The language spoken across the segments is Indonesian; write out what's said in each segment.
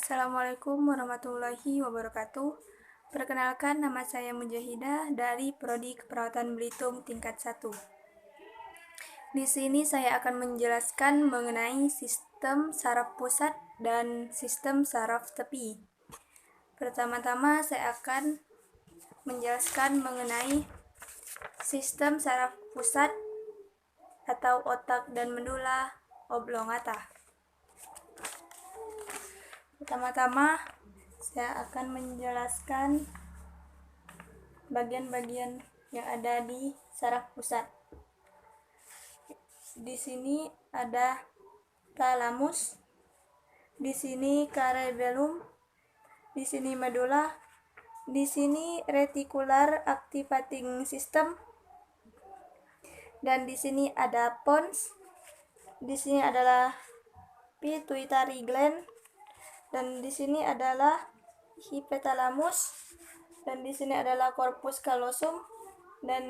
Assalamualaikum warahmatullahi wabarakatuh. Perkenalkan, nama saya Mujahidah dari Prodi Keperawatan Belitung tingkat 1. Di sini saya akan menjelaskan mengenai sistem saraf pusat dan sistem saraf tepi. Pertama-tama saya akan menjelaskan mengenai sistem saraf pusat atau otak dan medula oblongata. Pertama-tama saya akan menjelaskan bagian-bagian yang ada di saraf pusat. Di sini ada talamus, di sini cerebellum, di sini medula, di sini reticular activating system, dan di sini ada pons. Di sini adalah pituitary gland, dan di sini adalah hypothalamus, dan di sini adalah corpus callosum, dan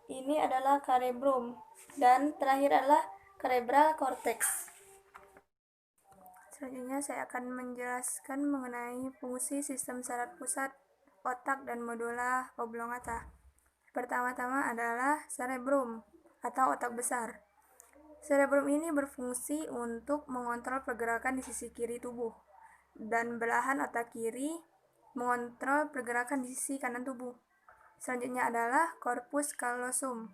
ini adalah cerebrum, dan terakhir adalah cerebral cortex. Selanjutnya saya akan menjelaskan mengenai fungsi sistem saraf pusat, otak, dan medula oblongata. Pertama-tama adalah cerebrum atau otak besar. Cerebrum ini berfungsi untuk mengontrol pergerakan di sisi kiri tubuh, dan belahan otak kiri mengontrol pergerakan di sisi kanan tubuh. Selanjutnya adalah corpus callosum.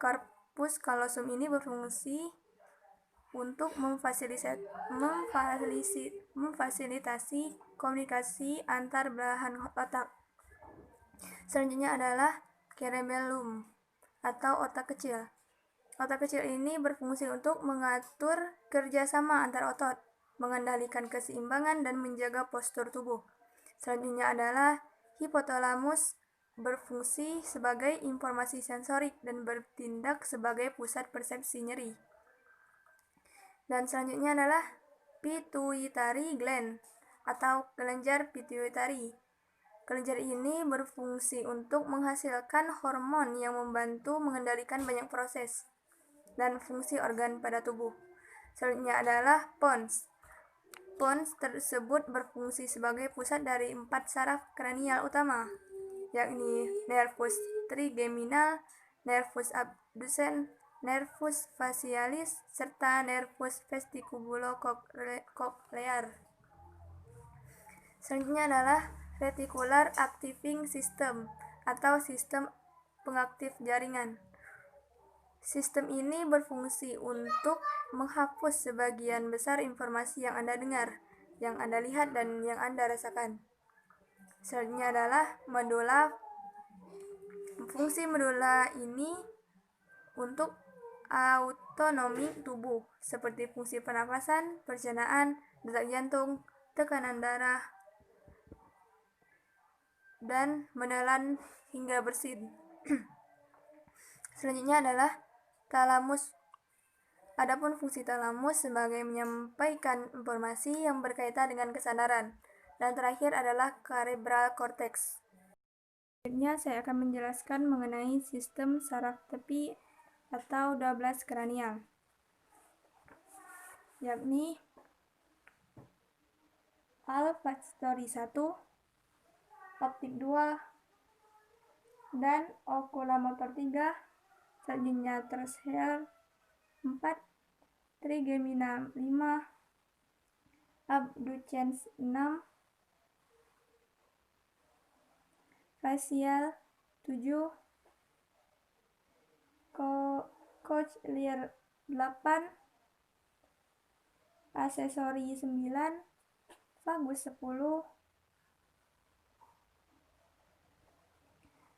Corpus callosum ini berfungsi untuk memfasilitasi komunikasi antar belahan otak. Selanjutnya adalah cerebellum atau otak kecil. Otak kecil ini berfungsi untuk mengatur kerjasama antar otot, mengendalikan keseimbangan, dan menjaga postur tubuh. Selanjutnya adalah hipotalamus, berfungsi sebagai informasi sensorik dan bertindak sebagai pusat persepsi nyeri. Dan selanjutnya adalah pituitary gland atau kelenjar pituitary. Kelenjar ini berfungsi untuk menghasilkan hormon yang membantu mengendalikan banyak proses dan fungsi organ pada tubuh. Selanjutnya adalah pons. Pons tersebut berfungsi sebagai pusat dari 4 saraf kranial utama, yakni nervus trigeminal, nervus abducens, nervus facialis, serta nervus vestibulocochlear. Selanjutnya adalah reticular activating system atau sistem pengaktif jaringan. Sistem ini berfungsi untuk menghapus sebagian besar informasi yang Anda dengar, yang Anda lihat, dan yang Anda rasakan. Selanjutnya adalah medula. Fungsi medula ini untuk autonomi tubuh, seperti fungsi pernapasan, pencernaan, detak jantung, tekanan darah, dan menelan hingga bersin. Selanjutnya adalah talamus. Adapun fungsi talamus sebagai menyampaikan informasi yang berkaitan dengan kesadaran. Dan terakhir adalah cerebral cortex. Selanjutnya saya akan menjelaskan mengenai sistem saraf tepi atau 12 kranial, yakni olfaktori 1, optik 2, dan okulomotor 3, selanjutnya trochanter 4, trigeminal 5, abducens 6, facial 7, cochlear 8, aksesori 9, vagus 10,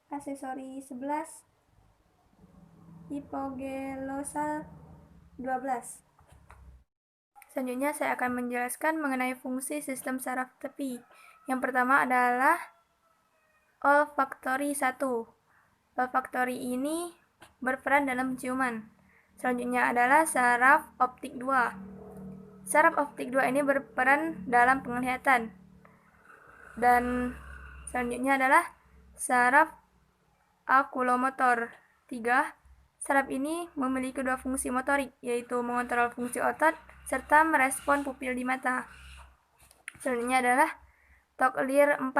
aksesori 11, hipoglosal 12. Selanjutnya saya akan menjelaskan mengenai fungsi sistem saraf tepi. Yang pertama adalah olfaktori 1. Olfaktori ini berperan dalam penciuman. Selanjutnya adalah saraf optik 2. Saraf optik 2 ini berperan dalam penglihatan. Dan selanjutnya adalah saraf okulomotor 3. Saraf ini memiliki 2 fungsi motorik, yaitu mengontrol fungsi otot serta merespon pupil di mata. Selanjutnya adalah Toklir 4.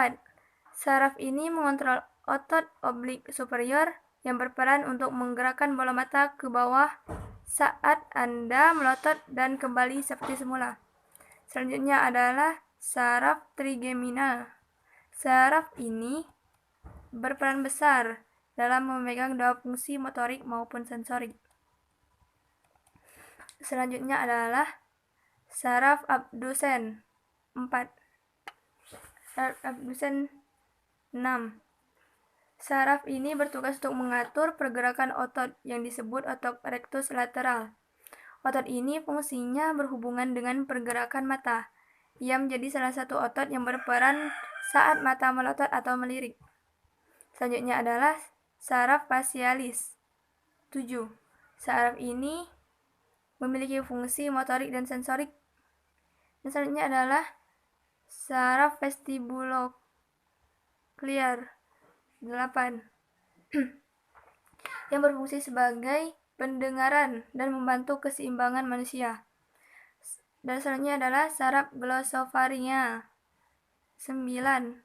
Saraf ini mengontrol otot oblik superior yang berperan untuk menggerakkan bola mata ke bawah saat Anda melotot dan kembali seperti semula. Selanjutnya adalah saraf trigeminal. Saraf ini berperan besar dalam memegang dua fungsi motorik maupun sensorik. Selanjutnya adalah saraf abdusen 4. Saraf abdusen 6. Saraf ini bertugas untuk mengatur pergerakan otot yang disebut otot rectus lateral. Otot ini fungsinya berhubungan dengan pergerakan mata. Ia menjadi salah satu otot yang berperan saat mata melotot atau melirik. Selanjutnya adalah saraf facialis 7. Saraf ini memiliki fungsi motorik dan sensorik. Dan selanjutnya adalah saraf vestibuloclear 8. yang berfungsi sebagai pendengaran dan membantu keseimbangan manusia. Dan selanjutnya adalah saraf glosopharyngeal 9,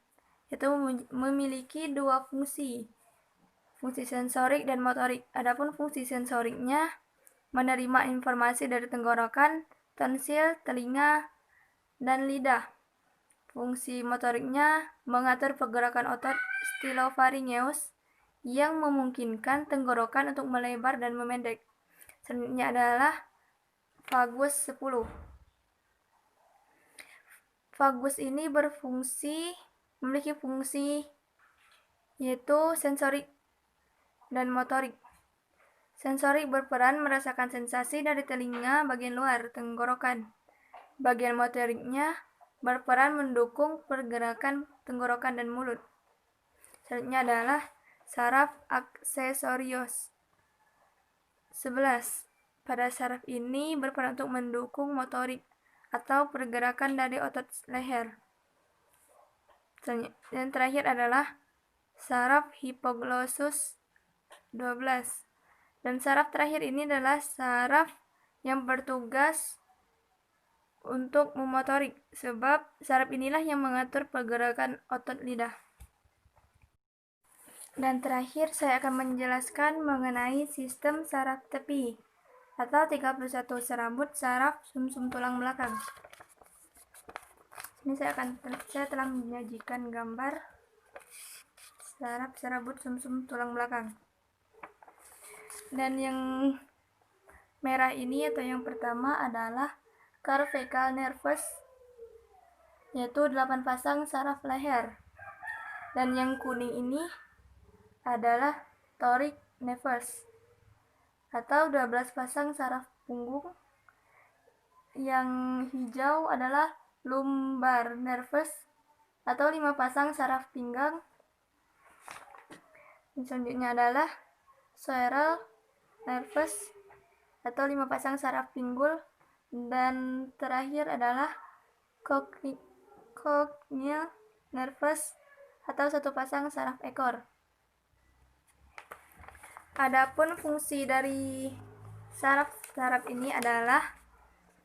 yaitu memiliki dua fungsi sensorik dan motorik. Adapun fungsi sensoriknya menerima informasi dari tenggorokan, tonsil, telinga, dan lidah. Fungsi motoriknya mengatur pergerakan otot stylopharyngeus yang memungkinkan tenggorokan untuk melebar dan memendek. Selanjutnya adalah vagus 10. Vagus ini memiliki fungsi yaitu sensorik dan motorik. Sensorik berperan merasakan sensasi dari telinga bagian luar tenggorokan. Bagian motoriknya berperan mendukung pergerakan tenggorokan dan mulut. Selanjutnya adalah saraf aksesorius 11. Pada saraf ini berperan untuk mendukung motorik atau pergerakan dari otot leher. Dan terakhir adalah saraf hipoglossus 12. Dan saraf terakhir ini adalah saraf yang bertugas untuk memotorik, sebab saraf inilah yang mengatur pergerakan otot lidah. Dan terakhir saya akan menjelaskan mengenai sistem saraf tepi atau 31 serabut saraf sumsum tulang belakang. Ini saya telah menyajikan gambar saraf serabut sumsum tulang belakang. Dan yang merah ini atau yang pertama adalah cervical nervus, yaitu 8 pasang saraf leher. Dan yang kuning ini adalah toric nervus atau 12 pasang saraf punggung. Yang hijau adalah lumbar nervus atau 5 pasang saraf pinggang. Dan selanjutnya adalah scleral nervus atau 5 pasang saraf pinggul. Dan terakhir adalah coccygeal nervus atau 1 pasang saraf ekor. Adapun fungsi dari saraf ini adalah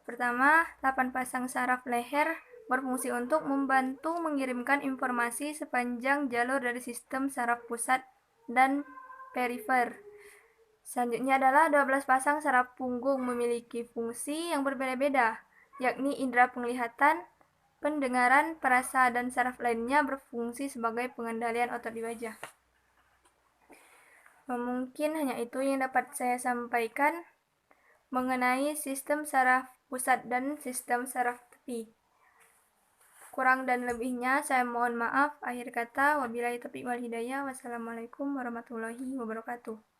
pertama, 8 pasang saraf leher berfungsi untuk membantu mengirimkan informasi sepanjang jalur dari sistem saraf pusat dan perifer. Selanjutnya adalah 12 pasang saraf punggung memiliki fungsi yang berbeda-beda, yakni indera penglihatan, pendengaran, perasa, dan saraf lainnya berfungsi sebagai pengendalian otot di wajah. Mungkin hanya itu yang dapat saya sampaikan mengenai sistem saraf pusat dan sistem saraf tepi. Kurang dan lebihnya saya mohon maaf. Akhir kata, wabillahi taufiq wal hidayah. Wassalamualaikum warahmatullahi wabarakatuh.